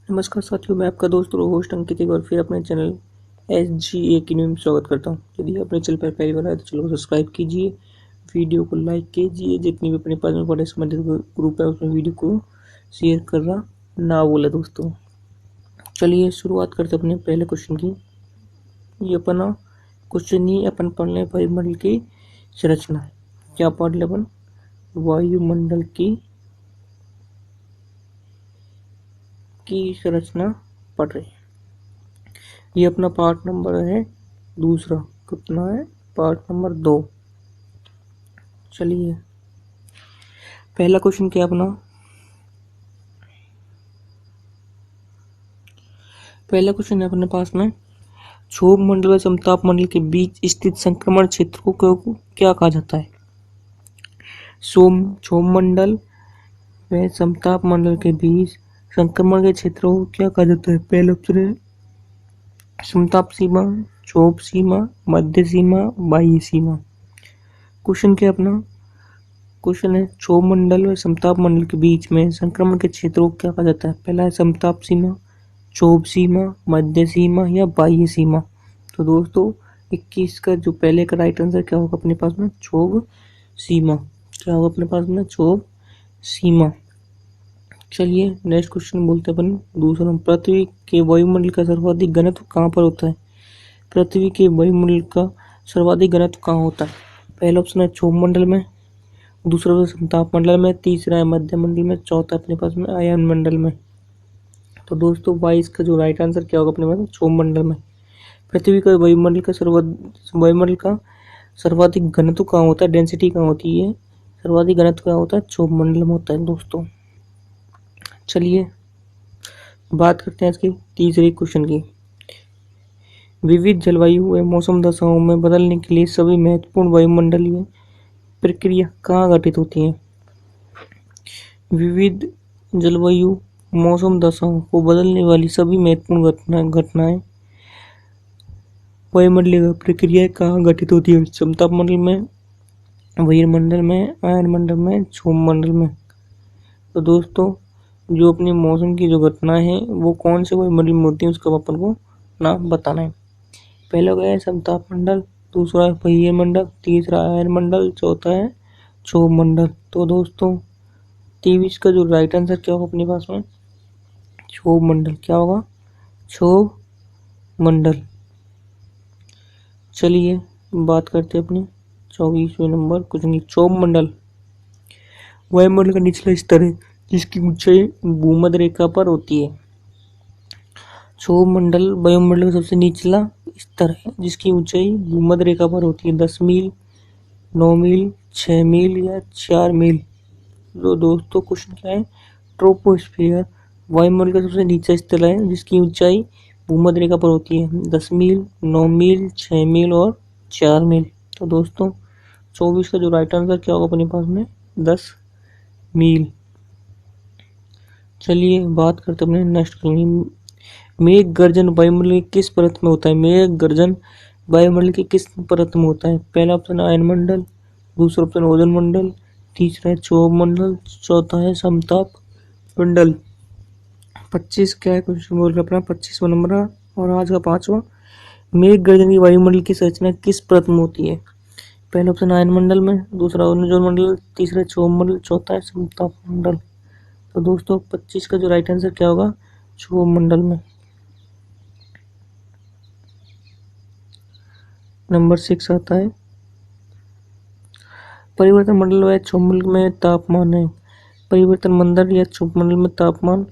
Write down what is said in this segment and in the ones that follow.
नमस्कार साथियों, मैं आपका दोस्त और होस्ट अंकित एक बार फिर अपने चैनल SGA की न्यू में स्वागत करता हूँ। यदि अपने चैनल पर पहली बार आए तो चलो सब्सक्राइब कीजिए, वीडियो को लाइक कीजिए, जितनी भी अपने पास में पढ़े संबंधित ग्रुप है उसमें वीडियो को शेयर करना ना भूले दोस्तों। चलिए शुरुआत करते अपने पहले क्वेश्चन की। ये अपना क्वेश्चन ही अपन पढ़ लें वायुमंडल की संरचना। क्या पढ़ लें अपन? वायुमंडल की संरचना पढ़ रहे हैं। ये अपना पार्ट नंबर है दूसरा। कितना है? Part number 2। चलिए पहला क्वेश्चन क्या अपना? पहला क्वेश्चन है अपने पास में, क्षोभ मंडल व समताप मंडल के बीच स्थित संक्रमण क्षेत्र को क्या कहा जाता है? क्षोभ मंडल व समताप मंडल के बीच संक्रमण के क्षेत्र को क्या कहा जाता है? पहला ऑप्शन है समताप सीमा, क्षोभ सीमा, मध्य सीमा, बाह्य सीमा। क्वेश्चन क्या अपना? क्वेश्चन है क्षोभ मंडल व समताप मंडल के बीच में संक्रमण के क्षेत्र को क्या कहा जाता है? पहला है समताप सीमा, क्षोभ सीमा, मध्य सीमा या बाह्य सीमा। तो दोस्तों 21 का जो पहले का राइट आंसर क्या होगा अपने पास में? क्षोभ सीमा। क्या होगा अपने पास में? क्षोभ सीमा। चलिए नेक्स्ट क्वेश्चन बोलते हैं अपन दूसरा। पृथ्वी के वायुमंडल का सर्वाधिक घनत्व कहाँ पर होता है? पृथ्वी के वायुमंडल का सर्वाधिक घनत्व कहाँ होता है? पहला ऑप्शन है क्षोभ मंडल में, दूसरा है समताप मंडल में, तीसरा है मध्य मंडल में, चौथा अपने पास में आयन मंडल में। तो दोस्तों 22 का जो राइट आंसर क्या होगा अपने पास में? क्षोभ मंडल में। पृथ्वी का वायुमंडल का सर्वाधिक घनत्व कहाँ होता है? डेंसिटी कहाँ होती है? सर्वाधिक घनत्व कहाँ होता है? क्षोभ मंडल में होता है दोस्तों। चलिए बात करते हैं इसके तीसरे क्वेश्चन की। विविध जलवायु व मौसम दशाओं में बदलने के लिए सभी महत्वपूर्ण वायुमंडलीय प्रक्रिया कहाँ घटित होती है? विविध जलवायु मौसम दशाओं को बदलने वाली सभी महत्वपूर्ण घटनाएं वायुमंडलीय प्रक्रियाएं कहाँ घटित होती है? समताप मंडल में, वायुमंडल में, आयन मंडल में, क्षोभ मंडल में। तो दोस्तों जो अपनी मौसम की जो घटनाएं हैं वो कौन से वायुमंडल में होती है उसका अपन को नाम बताना है। पहला हो गया है समताप मंडल, दूसरा है वायुमंडल, तीसरा आयन मंडल, चौथा है क्षोभ मंडल। तो दोस्तों 23 का जो राइट आंसर क्या होगा अपने पास में? क्षोभ मंडल। क्या होगा? क्षोभ मंडल। चलिए बात करते हैं अपने 24वें नंबर क्वेश्चन की। क्षोभ मंडल वायुमंडल का निचला स्तर है जिसकी ऊंचाई भूमध्य रेखा पर होती है। क्षोभ मंडल वायुमंडल का सबसे निचला स्तर है जिसकी ऊंचाई भूमध्य रेखा पर होती है। 10 मील, 9 मील, 6 मील या 4 मील। तो दोस्तों क्वेश्चन क्या है? ट्रोपोस्फियर वायुमंडल का सबसे नीचा स्तर है जिसकी ऊंचाई भूमध्य रेखा पर होती है। 10 मील, 9 मील, 6 मील और 4 मील। तो दोस्तों 24 का जो राइट आंसर क्या होगा अपने पास में? 10 मील। चलिए बात करते अपने नेक्स्ट क्वेश्चन। मेघ गर्जन वायुमंडल की किस परत में होता है? मेघ गर्जन वायुमंडल की किस परत में होता है? पहला ऑप्शन आयन मंडल, दूसरा ऑप्शन ओजोन मंडल, तीसरा है क्षोभ मंडल, चौथा है समताप मंडल। 25 क्या है क्वेश्चन बोल रहे अपना? 25वां नंबर और आज का 5वां। मेघ गर्जन की वायुमंडल की संरचना किस परत में होती है? पहला ऑप्शन आयन मंडल में, दूसरा ओजोन मंडल, तीसरा क्षोभ मंडल, चौथा है समताप मंडल। तो दोस्तों 25 का जो राइट आंसर क्या होगा? क्षोभ मंडल में। नंबर 6 आता है परिवर्तन मंडल व क्षोभ मंडल में तापमान है। परिवर्तन मंडल या क्षोभ मंडल में तापमान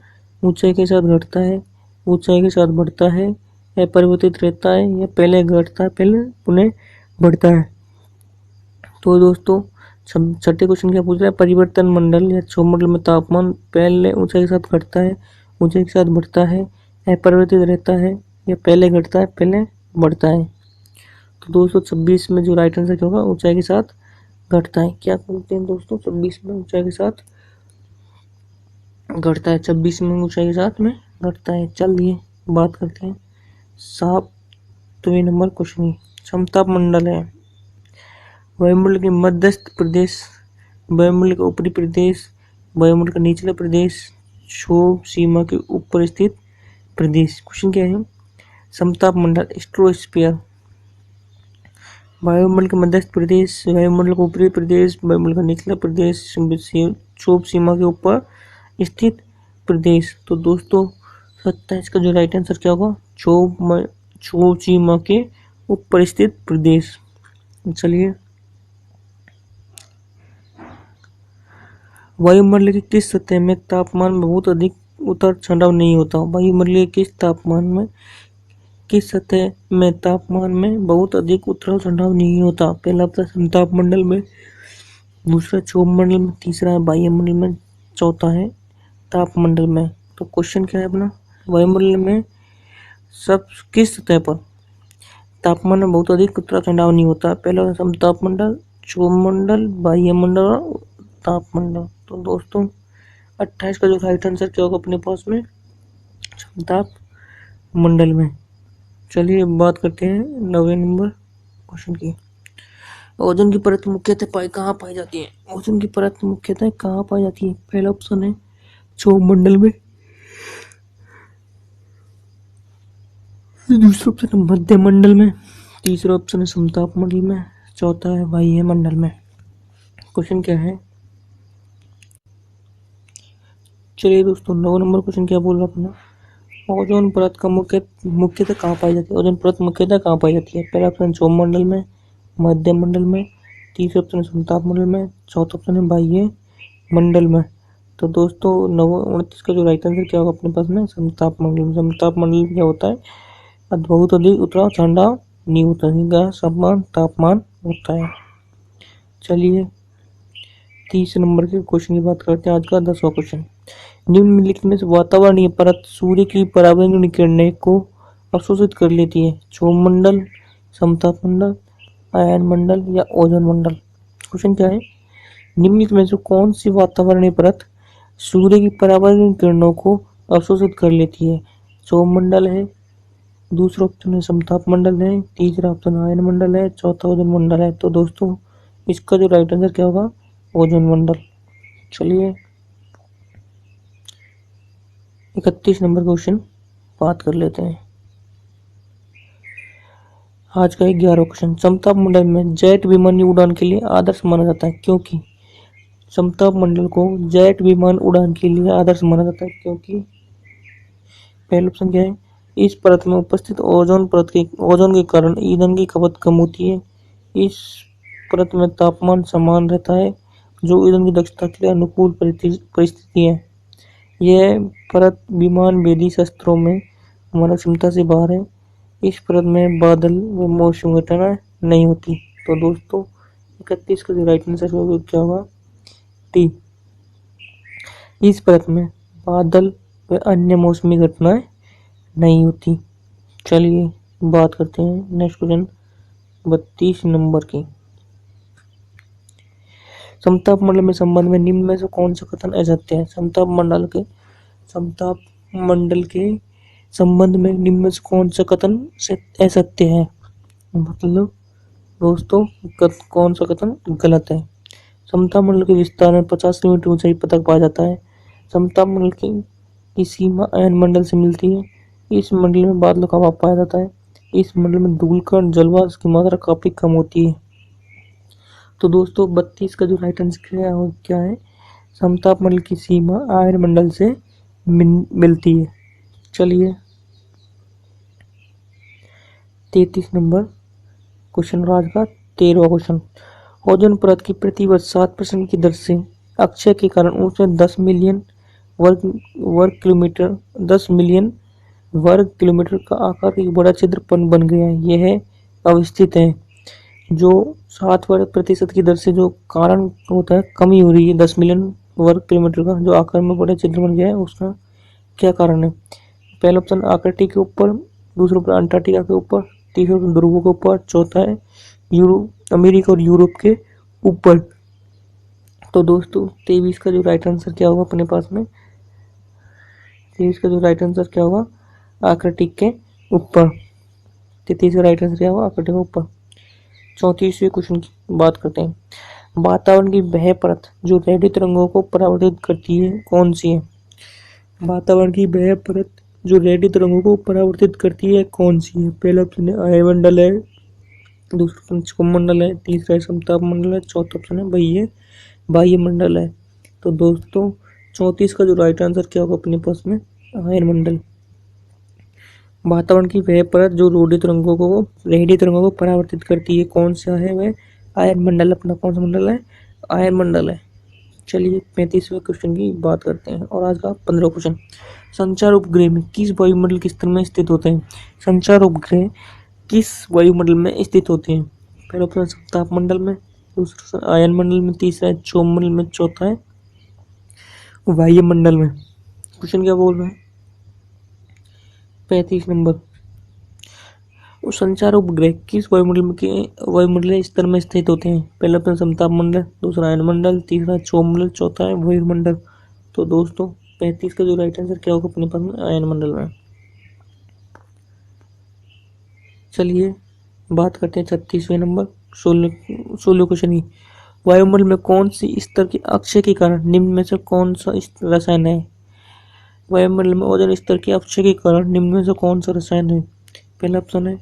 ऊंचाई के साथ घटता है, ऊंचाई के साथ बढ़ता है, या परिवर्तित रहता है, या पहले घटता है पहले पुनः बढ़ता है। तो दोस्तों छठे क्वेश्चन क्या पूछ रहा है? परिवर्तन मंडल या क्षोभ मंडल में तापमान पहले ऊंचाई के साथ घटता है, ऊंचाई के साथ बढ़ता है, या परिवर्तित रहता है, या पहले घटता है पहले बढ़ता है। तो दोस्तों 26 में जो राइट आंसर क्या होगा? ऊंचाई के साथ घटता है। क्या बोलते हैं दोस्तों? 26 में ऊंचाई के साथ घटता है। 26 में ऊंचाई के साथ में घटता है। चलिए बात करते हैं 7वें नंबर क्वेश्चन की। समताप मंडल है वायुमंडल के मध्यस्थ प्रदेश, वायुमंडल का ऊपरी प्रदेश, वायुमंडल का निचला प्रदेश, क्षोभ सीमा के ऊपर स्थित प्रदेश। क्वेश्चन क्या है? समताप मंडल स्ट्रोस्फीयर, वायुमंडल के मध्यस्थ प्रदेश, वायुमंडल का ऊपरी प्रदेश, वायुमंडल का निचला प्रदेश, क्षोभ सीमा के ऊपर स्थित प्रदेश। तो दोस्तों 27 का जो राइट आंसर क्या होगा? क्षोभ सीमा के ऊपर स्थित प्रदेश। चलिए, वायुमंडल की किस सतह में तापमान में बहुत अधिक उतार चढ़ाव नहीं होता? वायुमंडल के किस सतह में तापमान में बहुत अधिक उतार चढ़ाव नहीं होता? पहला ऑप्शन समताप मंडल में, दूसरा क्षोभ मंडल में, तीसरा है वायुमंडल में, चौथा है तापमंडल में। तो क्वेश्चन क्या है अपना? वायुमंडल में सब किस सतह पर तापमान में बहुत अधिक उतार चढ़ाव नहीं होता? पहला समताप मंडल, क्षोभ मंडल, वायुमंडल और तापमंडल। तो दोस्तों 28 का जो राइट आंसर क्या होगा अपने पास में? समताप मंडल में। चलिए बात करते हैं 9वें नंबर क्वेश्चन की। ओजोन की परत मुख्यतः कहाँ पाई जाती है? ओजोन की परत मुख्यतः कहाँ पाई जाती है? पहला ऑप्शन है क्षोभ मंडल में, दूसरा ऑप्शन है मध्य मंडल में, तीसरा ऑप्शन है समताप मंडल में, चौथा है वाह्य मंडल में। क्वेश्चन क्या है? चलिए दोस्तों 9 नंबर क्वेश्चन क्या बोल रहा अपना? ओजोन परत का मुख्यतः कहाँ पाई जाती है? ओजोन परत मुख्यतः कहाँ पाई जाती है? पहला ऑप्शन क्षोभ मंडल में, मध्य मंडल में, तीसरा ऑप्शन समताप मंडल में, चौथा ऑप्शन है बाह्य मंडल में। तो दोस्तों 29 का जो राइट आंसर क्या होगा अपने पास में? समताप मंडल में। समताप मंडल में क्या होता है? बहुत अधिक उतार चढ़ाव नहीं होता, इनका समान तापमान होता है। चलिए 30 नंबर के क्वेश्चन की बात करते हैं। आज का 10वां क्वेश्चन, निम्नलिखित में से वातावरणीय परत सूर्य की पराबैंगनी किरणें को अवशोषित कर लेती है? क्षोभ मंडल, समताप मंडल, आयन मंडल या ओजोन मंडल। क्वेश्चन क्या है? निम्नलिखित में से कौन सी वातावरणीय परत सूर्य की पराबैंगनी किरणों को अवशोषित कर लेती है? क्षोभ मंडल है, दूसरा ऑप्शन है समताप मंडल है, तीसरा ऑप्शन आयन मंडल है, चौथा ओजोन मंडल है। तो दोस्तों इसका जो राइट आंसर क्या होगा? ओजोन मंडल। चलिए 31 नंबर क्वेश्चन बात कर लेते हैं। आज का 11वां क्वेश्चन, समताप मंडल में जेट विमान उड़ान के लिए आदर्श माना जाता है क्योंकि? समताप मंडल को जेट विमान उड़ान के लिए आदर्श माना जाता है क्योंकि? पहला ऑप्शन क्या है? इस परत में उपस्थित ओजोन के कारण ईंधन की खपत कम होती है। इस परत में तापमान समान रहता है जो ईंधन की दक्षता के लिए अनुकूल परिस्थिति है। यह परत विमान भेदी शस्त्रों में मानव क्षमता से बाहर है। इस परत में बादल व मौसम घटना नहीं होती। तो दोस्तों 31 का जो राइट आंसर क्या होगा? टी। इस परत में बादल व अन्य मौसमी घटनाएं नहीं होती। चलिए बात करते हैं नेक्स्ट क्वेश्चन 32 नंबर की। समताप मंडल में संबंध में निम्न में से कौन सा कथन असत्य है? समताप मंडल के संबंध में निम्न में से कौन सा कथन असत्य है? मतलब दोस्तों कौन सा कथन गलत है? समताप मंडल के विस्तार में 50 किलोमीटर ऊंचाई तक पाया जाता है। समताप मंडल की सीमा आयन मंडल से मिलती है। इस मंडल में बादलों का अभाव पाया जाता है। इस मंडल में धूलकण जलवाष्प की मात्रा काफी कम होती है। तो दोस्तों 32 का जो राइट आंसर क्या है? समताप मंडल की सीमा आयन मंडल से मिलती है। चलिए 33 नंबर क्वेश्चन, राज का 13वां क्वेश्चन, ओजोन परत की प्रति वर्ष 7% की दर से अक्षय के कारण उसमें 10 मिलियन वर्ग किलोमीटर का आकार एक बड़ा छिद्रपन बन गया है। यह अवस्थित है जो 7% की दर से जो कारण होता है कमी हो रही है 10 मिलियन वर्ग किलोमीटर का जो आकार में बड़ा छिद्र बन गया है, उसका क्या कारण है? पहला ऑप्शन आर्कटिक के ऊपर, दूसरा ऑप्शन अंटार्कटिका के ऊपर, तीसरा ऑप्शन ध्रुवों के ऊपर, चौथा है अमेरिका और यूरोप के ऊपर। तो दोस्तों 23 का जो राइट आंसर क्या होगा अपने पास में? 23 का जो राइट आंसर क्या होगा? आर्कटिक के ऊपर। 33 का राइट आंसर क्या होगा? आर्कटिक के ऊपर। 34वें क्वेश्चन की बात करते हैं। वातावरण की वह परत जो रेडियो तरंगों को परावर्तित करती है कौन सी है? वातावरण की वह परत जो रेडियो तरंगों को परावर्तित करती है कौन सी है? पहला ऑप्शन है आयनमंडल है, दूसरा ऑप्शन क्षोभमंडल है, तीसरा है समताप मंडल है, चौथा ऑप्शन है बाह्य मंडल है। तो दोस्तों 34 का जो राइट आंसर क्या होगा अपने पास में? आयनमंडल। वातावरण की वह परत जो रेडियो तरंगों को परावर्तित करती है कौन सा है? वह आयनमंडल। अपना कौन सा मंडल है? आयनमंडल है। चलिए 35वें क्वेश्चन की बात करते हैं और आज का 15वां क्वेश्चन। संचार उपग्रह में किस वायुमंडल के स्तर में स्थित होते हैं? संचार उपग्रह किस वायुमंडल में स्थित होते हैं? पहला ऑप्शन तापमंडल में, दूसरा आयन मंडल में, तीसरा है क्षोभमंडल में, चौथा है वायुमंडल में। क्वेश्चन क्या बोल रहा है? 35 नंबर। संचार उपग्रह किस वायुमंडलीय स्तर में स्थित होते हैं? पहला ऑप्शन समताप मंडल, दूसरा आयन मंडल, तीसरा क्षोभमंडल, चौथा है वायुमंडल। तो दोस्तों 35 का जो राइट आंसर क्या होगा अपने पास में? आयन मंडल में। चलिए बात करते हैं 36वें नंबर 16 क्वेश्चन की। वायुमंडल में कौन सी स्तर के अक्षय के कारण निम्न में से कौन सा रसायन है? वायुमंडल में ओजोन स्तर के अक्षय के कारण निम्न में से कौन सा रसायन है? पहला ऑप्शन है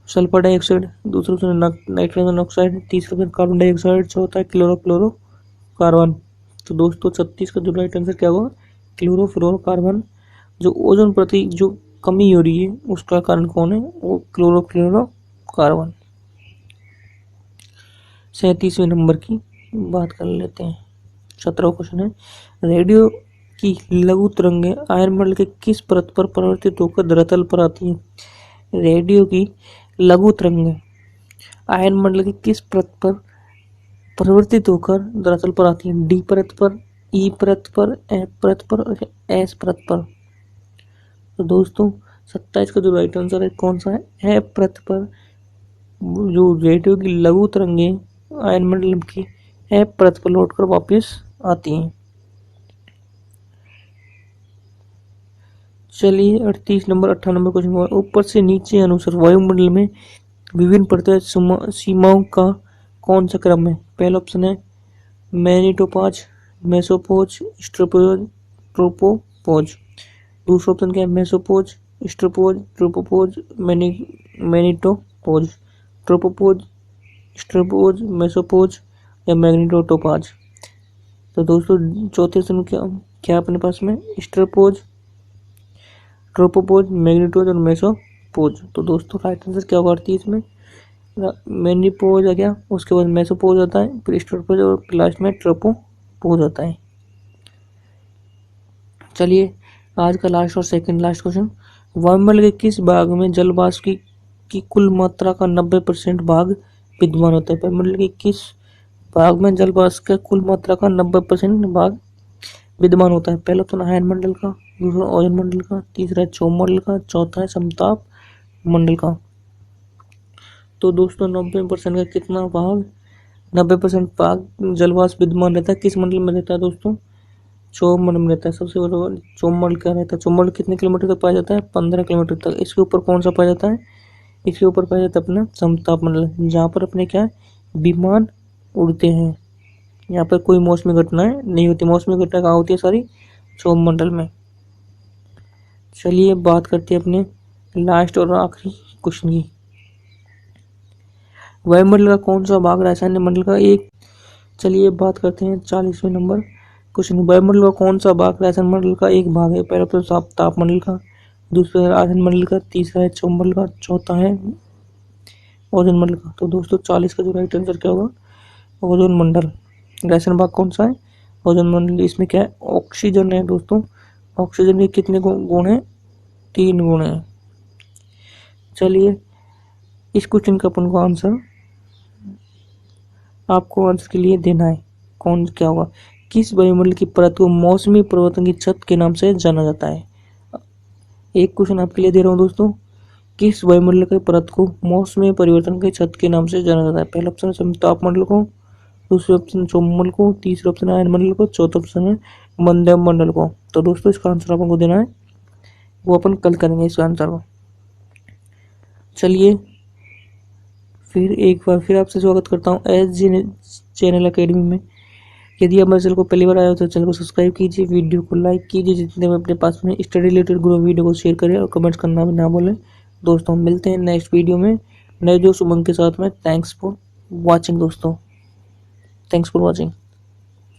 सल्फर डाइऑक्साइड, दूसरा ऑप्शन है नाइट्रोजन ऑक्साइड, तीसरा ऑप्शन कार्बन डाइऑक्साइड, चौथा है क्लोरोफ्लोरोकार्बन। तो दोस्तों 36 का जो राइट आंसर क्या होगा? क्लोरोफ्लोरोकार्बन। जो ओजोन प्रति जो कमी हो रही है उसका कारण कौन है? वो क्लोरोफ्लोरोकार्बन। 37वें नंबर की बात कर लेते हैं। 17वां क्वेश्चन है रेडियो की लघु तरंगें आयनमंडल के किस परत पर परावर्तित होकर धरातल पर आती हैं? रेडियो की लघु तरंगें आयनमंडल की किस परत पर परिवर्तित होकर धरातल पर आती हैं? डी परत पर, ई परत पर, एफ परत पर और एस परत पर। तो दोस्तों 27 का जो राइट आंसर है कौन सा है? एफ परत पर। जो रेडियो की लघु तरंगें आयनमंडल की एफ परत पर लौटकर वापस आती हैं। चलिए 38 नंबर 18 नंबर क्वेश्चन। ऊपर से नीचे अनुसार वायुमंडल में विभिन्न प्रत्यय सीमाओं का कौन सा क्रम है? पहला ऑप्शन है मैग्नेटोपॉज, मेसोपोज, स्ट्रोपोज, ट्रोपोपोज। दूसरा ऑप्शन क्या है? मेसोपोज, स्ट्रोपोज, ट्रोपोपोज, मैग्नेटोपोज, ट्रोपोपोज, स्ट्रोपोज, मेसोपोज या मैग्नेटोपोज। तो दोस्तों चौथे ऑप्शन क्या अपने पास में? स्ट्रोपोज, ट्रोपोपोज, मैग्नेटोज और मेसोपोज। तो दोस्तों राइट आंसर क्या होगा 38 में? मैग्नीपोज आ गया, उसके बाद मेसोपोज आता है, फिर स्ट्रोपोज और लास्ट में ट्रोपोपोज आता है। चलिए आज का लास्ट और सेकंड लास्ट क्वेश्चन। वायुमंडल के किस भाग में जल वाष्प की कुल मात्रा का 90% भाग विद्यमान होता है? वायुमंडल के किस भाग में जल वाष्प के कुल मात्रा का 90% भाग विद्यमान होता है? पहला ऑप्शन आयन मंडल का, दूसरा ओजोन मंडल का, तीसरा है क्षोभ मंडल का, चौथा है समताप मंडल का। तो दोस्तों 90% का कितना भाग? 90% भाग जलवाष्प विद्यमान रहता है। किस मंडल में रहता है दोस्तों? क्षोभ मंडल में रहता है। सबसे बड़ा क्षोभ मंडल क्या रहता है? क्षोभ मंडल कितने किलोमीटर तक पाया जाता है? 15 किलोमीटर तक। इसके ऊपर कौन सा पाया जाता है? इसके ऊपर पाया जाता है अपना समताप मंडल, जहाँ पर अपने क्या है? विमान उड़ते हैं। यहाँ पर कोई मौसमी घटनाएं नहीं होती। मौसमी घटना कहाँ होती है? सारी क्षोभ मंडल में। चलिए बात करते हैं अपने लास्ट और आखिरी क्वेश्चन की। वायुमंडल का कौन सा भाग रासायनिक मंडल का एक? चलिए बात करते हैं 40वें नंबर क्वेश्चन। वायुमंडल का कौन सा भाग रासायनिक मंडल का एक भाग है? पहला तो तापमंडल का, दूसरा है आयन मंडल का, तीसरा है क्षोभ मंडल का, चौथा है ओजोन मंडल का। तो दोस्तों 40 का जो राइट आंसर क्या होगा? ओजोन मंडल। रासायनिक भाग कौन सा है? ओजोन मंडल। इसमें क्या है? ऑक्सीजन है दोस्तों। ऑक्सीजन के कितने गुण हैं? 3 गुण हैं। चलिए इस क्वेश्चन का अपन को आंसर आपको आंसर के लिए देना है। कौन क्या होगा? किस वायुमंडल की परत को मौसमी परिवर्तन की छत के नाम से जाना जाता है? एक क्वेश्चन आपके लिए दे रहा हूँ दोस्तों। किस वायुमंडल की परत को मौसमी परिवर्तन की छत के नाम से जाना जाता है? पहला ऑप्शन है समताप मंडल को, दूसरा ऑप्शन क्षोभ मंडल को, तीसरा ऑप्शन आयन मंडल को, चौथा ऑप्शन है मध्यम मंडल को। तो दोस्तों इसका आंसर आपको देना है, वो अपन कल करेंगे इसका आंसर को। चलिए फिर एक बार फिर आपसे स्वागत करता हूँ एस जी चैनल अकेडमी में। यदि आप मेरे चैनल को पहली बार आए हो तो चैनल को सब्सक्राइब कीजिए, वीडियो को लाइक कीजिए, जितने में अपने पास में स्टडी रिलेटेड ग्रो वीडियो को शेयर करें और कमेंट्स करना भी ना भूलें। दोस्तों मिलते हैं नेक्स्ट वीडियो में नए जोश उमंग के साथ में। थैंक्स फॉर वॉचिंग दोस्तों, थैंक्स फॉर वॉचिंग।